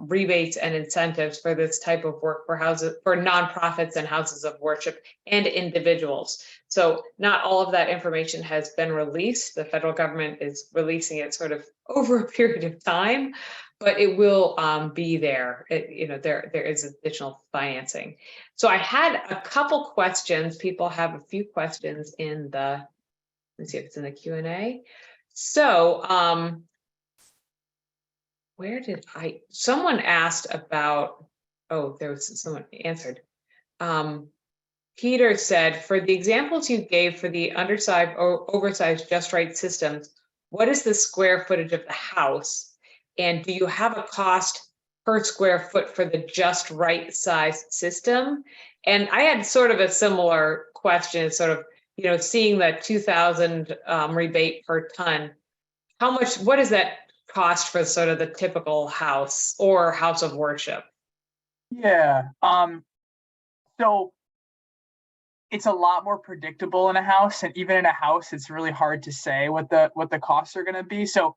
rebates and incentives for this type of work for nonprofits and houses of worship and individuals. So not all of that information has been released. The federal government is releasing it sort of over a period of time, but it will be there. There is additional financing. So I had a couple questions. People have a few questions in the, let's see if it's in the Q&A. So someone asked about, there was someone answered. Peter said, for the examples you gave for the undersized or oversized Just Right systems, what is the square footage of the house? And do you have a cost per square foot for the Just Right size system? And I had sort of a similar question, sort of, seeing the 2,000 rebate per ton. What is that cost for sort of the typical house or house of worship? Yeah. So it's a lot more predictable in a house, and even in a house, it's really hard to say what the costs are going to be. So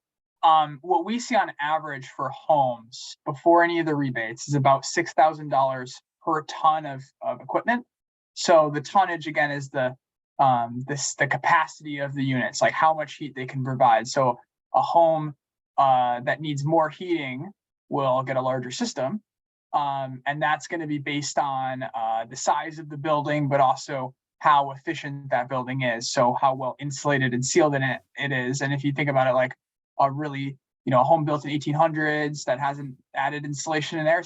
what we see on average for homes before any of the rebates is about $6,000 per ton of equipment. So the tonnage again is the capacity of the units, like how much heat they can provide. So a home that needs more heating will get a larger system. And that's going to be based on the size of the building, but also how efficient that building is. So how well insulated and sealed it is. And if you think about it like a really, a home built in 1800s that hasn't added insulation and air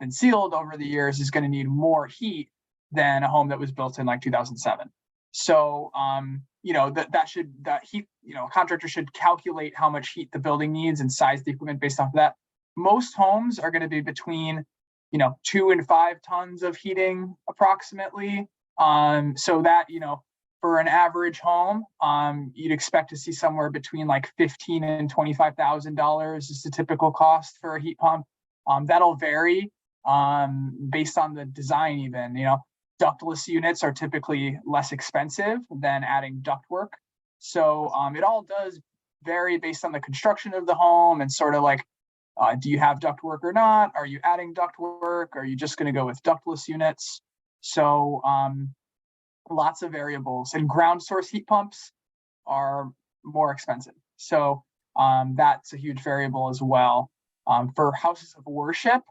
been sealed over the years is going to need more heat than a home that was built in like 2007. So, that heat, a contractor should calculate how much heat the building needs and size the equipment based off of that. Most homes are going to be between, 2 and 5 tons of heating approximately. So that, for an average home, you'd expect to see somewhere between like $15,000 and $25,000 is the typical cost for a heat pump. That'll vary based on the design even, ductless units are typically less expensive than adding ductwork. So it all does vary based on the construction of the home and sort of like, do you have ductwork or not? Are you adding ductwork? Are you just going to go with ductless units? So lots of variables, and ground source heat pumps are more expensive. So that's a huge variable as well. For houses of worship,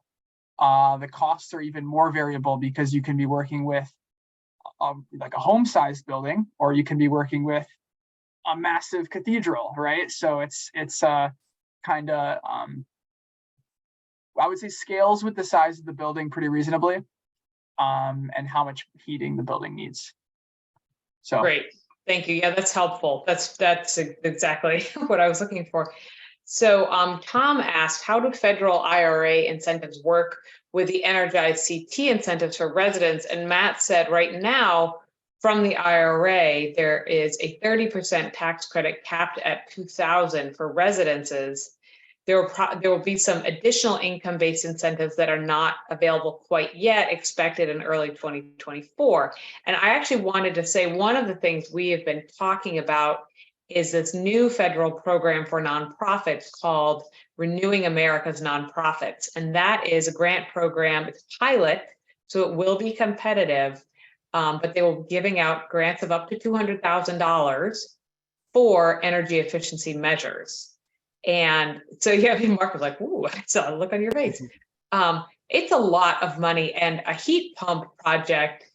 the costs are even more variable because you can be working with like a home-sized building, or you can be working with a massive cathedral, right? So it's kind of, I would say scales with the size of the building pretty reasonably, and how much heating the building needs. So great, thank you. Yeah, that's helpful. That's exactly what I was looking for. So Tom asked, how do federal IRA incentives work with the Energize CT incentives for residents? And Matt said right now, from the IRA, there is a 30% tax credit capped at $2,000 for residences. There will be some additional income-based incentives that are not available quite yet, expected in early 2024. And I actually wanted to say one of the things we have been talking about is this new federal program for nonprofits called Renewing America's Nonprofits. And that is a grant program. It's pilot, so it will be competitive. but they will be giving out grants of up to $200,000 for energy efficiency measures. And so, yeah, Mark was like, ooh, I saw a look on your face. It's a lot of money, and a heat pump project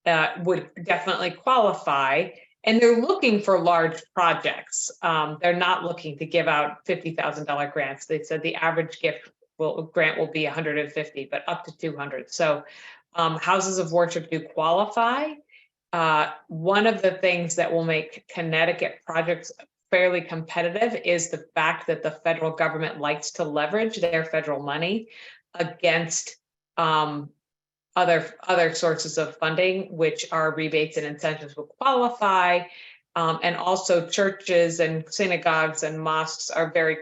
would definitely qualify. And they're looking for large projects. They're not looking to give out $50,000 grants. They said the average grant will be 150, but up to 200. So houses of worship do qualify. One of the things that will make Connecticut projects fairly competitive is the fact that the federal government likes to leverage their federal money against other sources of funding, which are rebates and incentives will qualify. And also churches and synagogues and mosques are very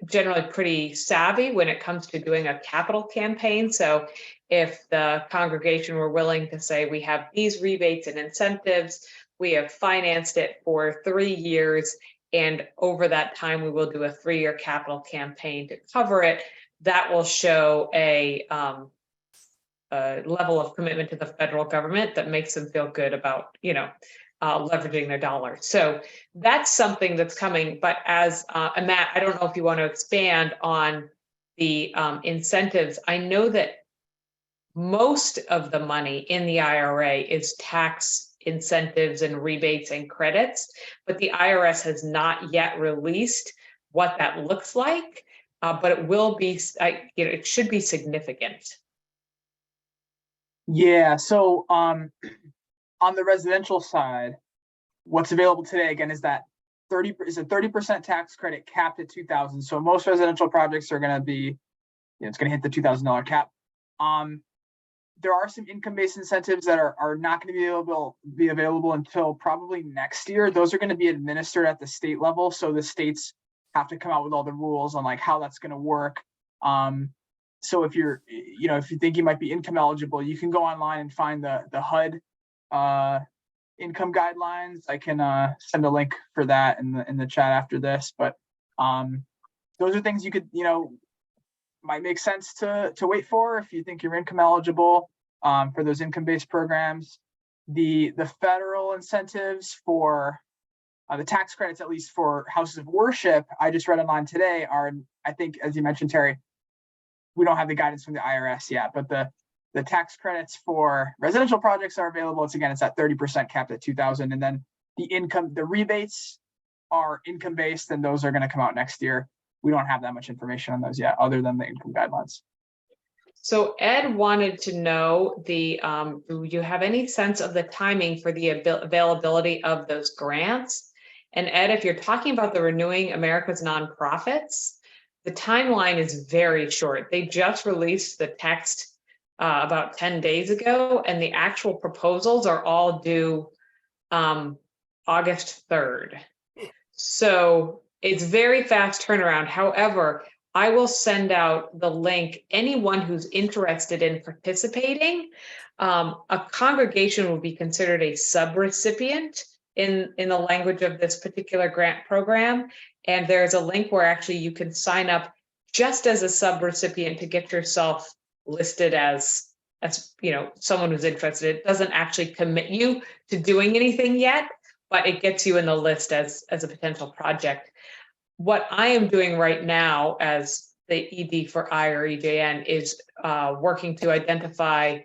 generally pretty savvy when it comes to doing a capital campaign. So if the congregation were willing to say, we have these rebates and incentives, we have financed it for 3 years, and over that time, we will do a 3-year capital campaign to cover it, that will show a level of commitment to the federal government that makes them feel good about, leveraging their dollars. So that's something that's coming. But as and Matt, I don't know if you want to expand on the incentives. I know that most of the money in the IRA is tax incentives and rebates and credits, but the IRS has not yet released what that looks like. But it will be, it should be significant. Yeah, so on the residential side, what's available today again is that 30% tax credit capped at $2,000. So most residential projects are going to be, it's going to hit the $2,000 cap. There are some income-based incentives that are not going to be available until probably next year. Those are going to be administered at the state level, so the states have to come out with all the rules on like how that's going to work. So if you're, if you think you might be income eligible, you can go online and find the HUD income guidelines. I can send a link for that in the chat after this. But those are things you could, might make sense to wait for if you think you're income eligible for those income-based programs. The federal incentives for the tax credits, at least for houses of worship, I just read online today, are, I think, as you mentioned, Terry, we don't have the guidance from the IRS yet, but the tax credits for residential projects are available. It's at 30% capped at $2,000, and then the rebates are income based, and those are going to come out next year. We don't have that much information on those yet, other than the income guidelines. So Ed wanted to know do you have any sense of the timing for the availability of those grants? And Ed, if you're talking about the Renewing America's Nonprofits, the timeline is very short. They just released the text about 10 days ago, and the actual proposals are all due August 3rd. So it's very fast turnaround. However, I will send out the link. Anyone who's interested in participating, a congregation will be considered a subrecipient in the language of this particular grant program. And there's a link where actually you can sign up just as a subrecipient to get yourself listed as someone who's interested. It doesn't actually commit you to doing anything yet, but it gets you in the list as a potential project. What I am doing right now as the ED for IREJN is working to identify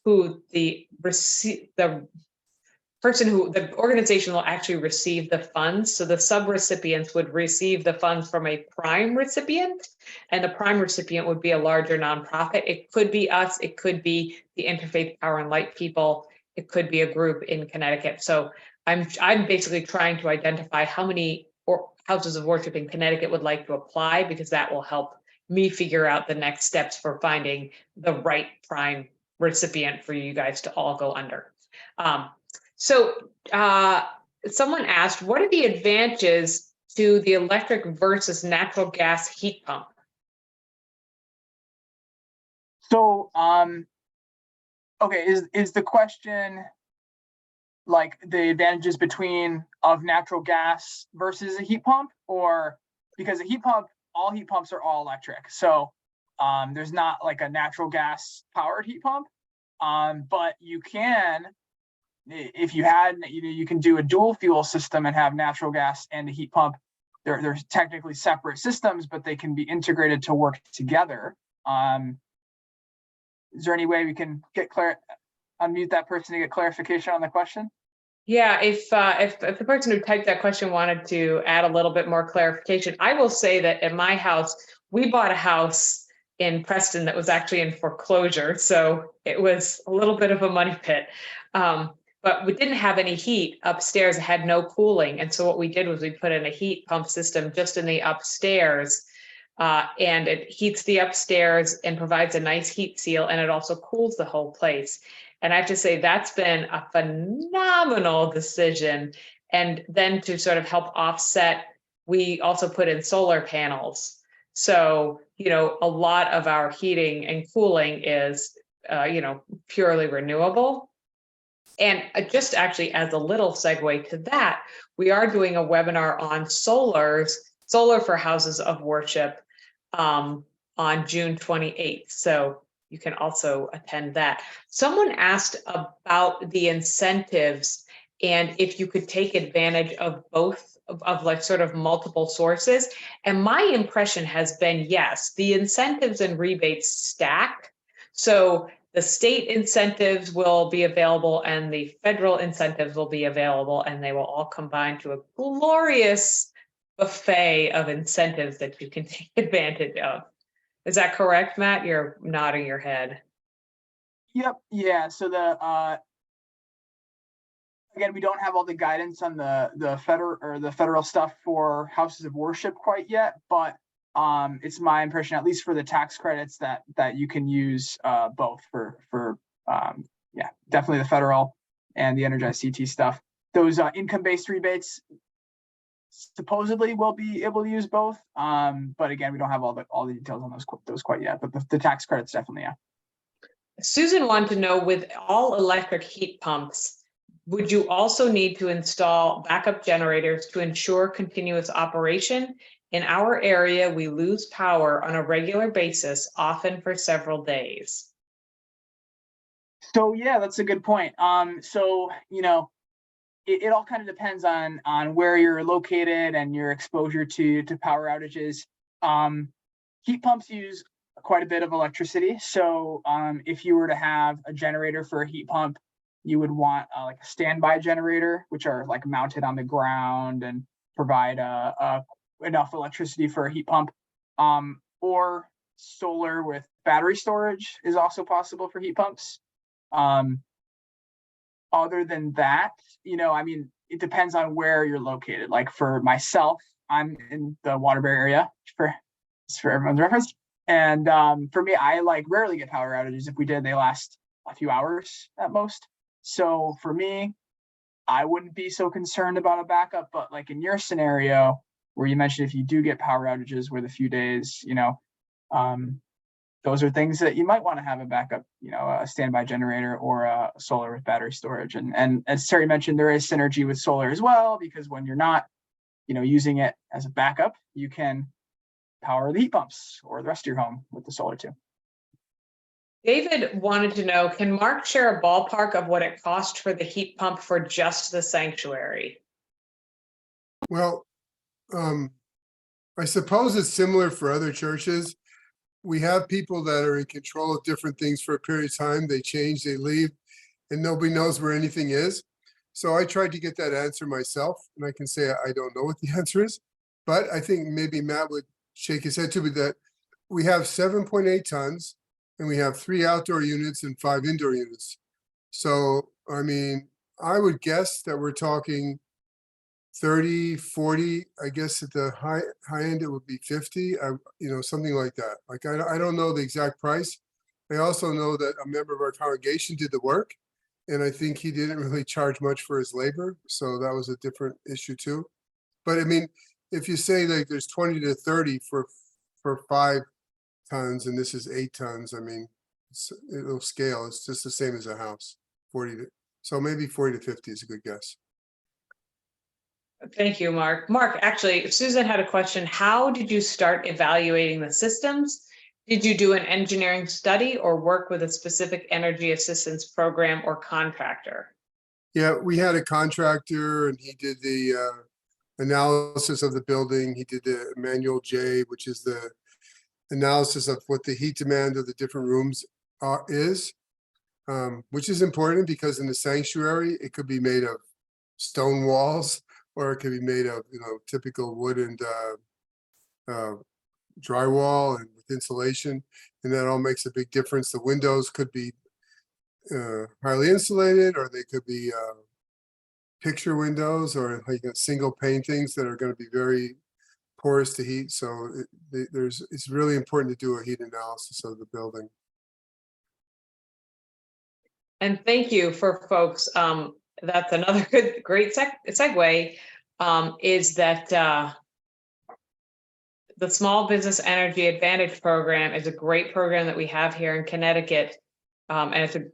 who the organization will actually receive the funds. So the subrecipients would receive the funds from a prime recipient, and the prime recipient would be a larger nonprofit. It could be us, it could be the Interfaith Power and Light people, it could be a group in Connecticut. So I'm basically trying to identify how many houses of worship in Connecticut would like to apply, because that will help me figure out the next steps for finding the right prime recipient for you guys to all go under. So someone asked, what are the advantages to the electric versus natural gas heat pump? So, okay, is the question like the advantages of natural gas versus a heat pump? Or because a heat pump, all heat pumps are all electric. So there's not like a natural gas powered heat pump. But you can, if you had, you can do a dual fuel system and have natural gas and a heat pump. They're technically separate systems, but they can be integrated to work together. Is there any way we can get unmute that person to get clarification on the question? Yeah, if the person who typed that question wanted to add a little bit more clarification, I will say that at my house, we bought a house in Preston that was actually in foreclosure, so it was a little bit of a money pit. But we didn't have any heat upstairs, it had no cooling, and so what we did was we put in a heat pump system just in the upstairs, and it heats the upstairs and provides a nice heat seal, and it also cools the whole place. And I have to say that's been a phenomenal decision. And then to sort of help offset, we also put in solar panels. So, a lot of our heating and cooling is, purely renewable. And just actually as a little segue to that, we are doing a webinar on solar for houses of worship on June 28th. So you can also attend that. Someone asked about the incentives and if you could take advantage of both of like sort of multiple sources. And my impression has been, yes, the incentives and rebates stack. So the state incentives will be available and the federal incentives will be available, and they will all combine to a glorious buffet of incentives that you can take advantage of. Is that correct, Matt? You're nodding your head. Yep. Yeah. So again, we don't have all the guidance on the federal stuff for houses of worship quite yet, but it's my impression, at least for the tax credits, that you can use both for definitely the federal and the Energize CT stuff. Those income-based rebates supposedly we'll be able to use both, but again, we don't have all the details on those quite yet. But the tax credits definitely, yeah. Susan wanted to know, with all electric heat pumps, would you also need to install backup generators to ensure continuous operation? In our area, we lose power on a regular basis, often for several days. So yeah, that's a good point. So it all kind of depends on where you're located and your exposure to power outages. Heat pumps use quite a bit of electricity. So if you were to have a generator for a heat pump, you would want like a standby generator, which are like mounted on the ground and provide enough electricity for a heat pump. Or solar with battery storage is also possible for heat pumps. Other than that, it depends on where you're located. Like for myself, I'm in the Waterbury area, for everyone's reference. And for me, I rarely get power outages. If we did, they last a few hours at most. So for me, I wouldn't be so concerned about a backup. But like in your scenario, where you mentioned if you do get power outages with a few days, those are things that you might want to have a backup, a standby generator or a solar with battery storage. And as Terry mentioned, there is synergy with solar as well, because when you're not, using it as a backup, you can power the heat pumps or the rest of your home with the solar too. David wanted to know, can Mark share a ballpark of what it cost for the heat pump for just the sanctuary? Well, I suppose it's similar for other churches. We have people that are in control of different things for a period of time. They change, they leave, and nobody knows where anything is. So I tried to get that answer myself, and I can say I don't know what the answer is, but I think maybe Matt would shake his head too, but that we have 7.8 tons and we have 3 outdoor units and 5 indoor units. So, I would guess that we're talking 30, 40, I guess at the high end, it would be 50, something like that. Like, I don't know the exact price. I also know that a member of our congregation did the work, and I think he didn't really charge much for his labor. So that was a different issue too. But if you say like there's 20 to 30 for 5 tons, and this is 8 tons, it'll scale. It's just the same as a house, so maybe 40 to 50 is a good guess. Thank you, Mark. Mark, actually, Susan had a question. How did you start evaluating the systems? Did you do an engineering study or work with a specific energy assistance program or contractor? Yeah, we had a contractor and he did the analysis of the building. He did the manual J, which is the analysis of what the heat demand of the different rooms is, which is important because in the sanctuary, it could be made of stone walls or it could be made of, typical wood and drywall and with insulation. And that all makes a big difference. The windows could be highly insulated, or they could be picture windows or like single paintings that are going to be very porous to heat. So it's really important to do a heat analysis of the building. And thank you for folks. That's another great segue, is that the Small Business Energy Advantage Program is a great program that we have here in Connecticut. And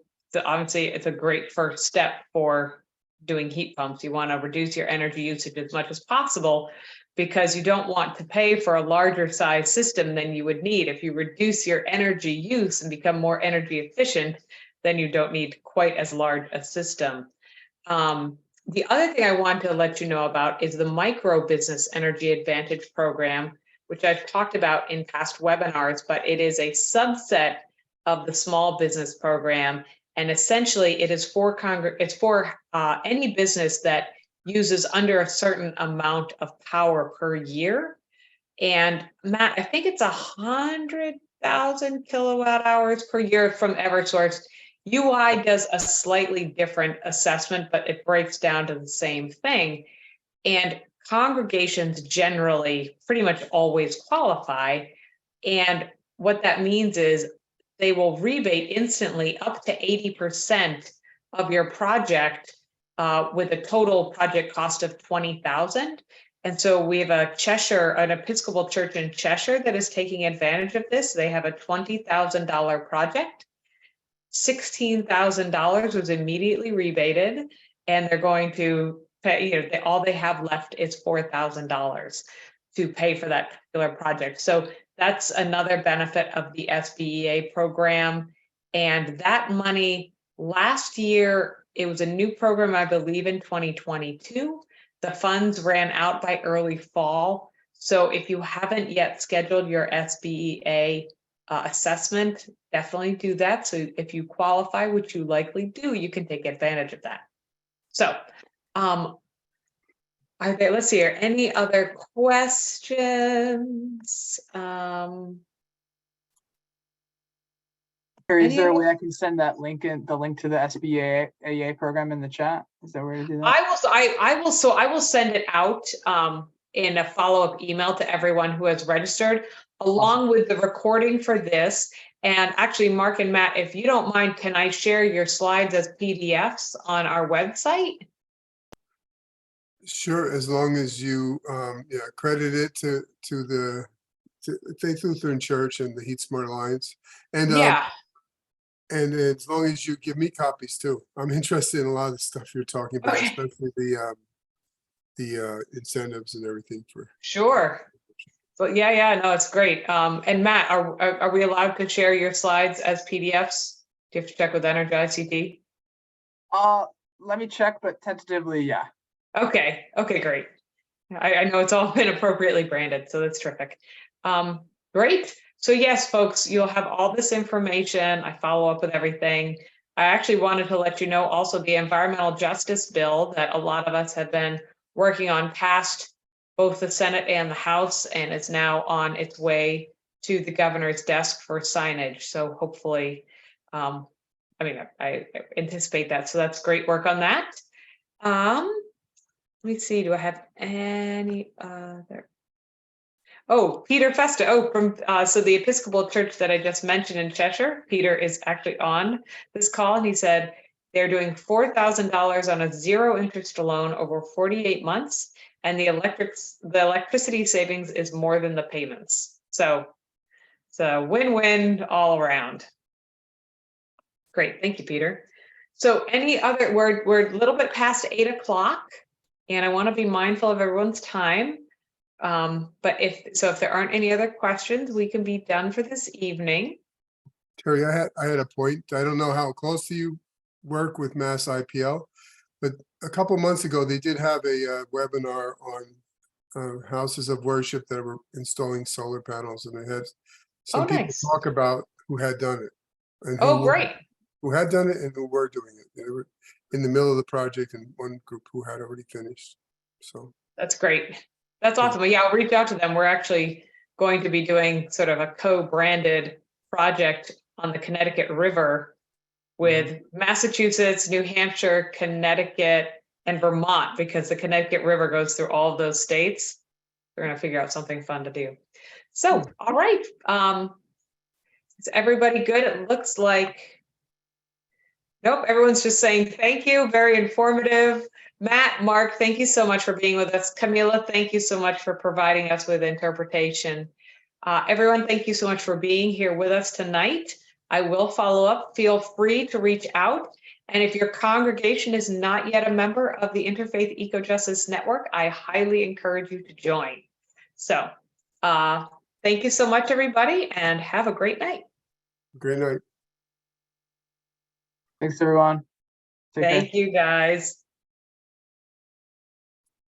obviously it's a great first step for doing heat pumps. You want to reduce your energy usage as much as possible because you don't want to pay for a larger size system than you would need. If you reduce your energy use and become more energy efficient, then you don't need quite as large a system. The other thing I want to let you know about is the Micro Business Energy Advantage Program, which I've talked about in past webinars, but it is a subset of the small business program. And essentially it is for any business that uses under a certain amount of power per year. And Matt, I think it's 100,000 kilowatt hours per year from Eversource. UI does a slightly different assessment, but it breaks down to the same thing. And congregations generally pretty much always qualify. And what that means is they will rebate instantly up to 80% of your project with a total project cost of $20,000. And so we have an Episcopal church in Cheshire that is taking advantage of this. They have a $20,000 project. $16,000 was immediately rebated, and they're going to pay, all they have left is $4,000 to pay for that particular project. So that's another benefit of the SBEA program. And that money last year, it was a new program, I believe in 2022. The funds ran out by early fall. So if you haven't yet scheduled your SBEA assessment, definitely do that. So if you qualify, which you likely do, you can take advantage of that. So okay, let's see here. Any other questions? Is there a way I can send that link the link to the SBEA program in the chat? Is there a way to do that? I will send it out in a follow-up email to everyone who has registered, along with the recording for this. And actually, Mark and Matt, if you don't mind, can I share your slides as PDFs on our website? Sure, as long as you credit it to the Faith Lutheran Church and the Heat Smart Alliance. And Yeah. And as long as you give me copies too. I'm interested in a lot of the stuff you're talking about, Okay. especially the incentives and everything for. Sure. So yeah, no, it's great. And Matt, are we allowed to share your slides as PDFs? Do you have to check with Energy ICT? Let me check, but tentatively, yeah. Okay, great. I know it's all been appropriately branded, so that's terrific. Great. So yes, folks, you'll have all this information. I follow up with everything. I actually wanted to let you know also the environmental justice bill that a lot of us have been working on passed both the Senate and the House, and it's now on its way to the governor's desk for signage. So hopefully, I anticipate that. So that's great work on that. Let me see, do I have any other? Oh, Peter Festa. Oh, from so the Episcopal Church that I just mentioned in Cheshire. Peter is actually on this call, and he said they're doing $4,000 on a zero interest loan over 48 months, and the electricity savings is more than the payments. So it's a win-win all around. Great, thank you, Peter. So any other? We're a little bit past 8 o'clock, and I want to be mindful of everyone's time. But if there aren't any other questions, we can be done for this evening. Terry, I had a point. I don't know how closely you work with Mass IPL, but a couple months ago, they did have a webinar on houses of worship that were installing solar panels, and they had some Oh, people nice. talk about who had done it. And who Oh, were- great. Who had done it and who were doing it. They were in the middle of the project, and one group who had already finished. So, That's great. That's Yeah. awesome. Well, yeah, I'll reach out to them. We're actually going to be doing sort of a co-branded project on the Connecticut River with Massachusetts, New Hampshire, Connecticut, and Vermont, because the Connecticut River goes through all of those states. We're gonna figure out something fun to do. So, all right. Is everybody good? It looks like. Nope, everyone's just saying thank you, very informative. Matt, Mark, thank you so much for being with us. Camila, thank you so much for providing us with interpretation. Everyone, thank you so much for being here with us tonight. I will follow up. Feel free to reach out. And if your congregation is not yet a member of the Interfaith Eco-Justice Network, I highly encourage you to join. So thank you so much, everybody, and have a great night. great night. Thanks, everyone. Take care. Thank you, guys.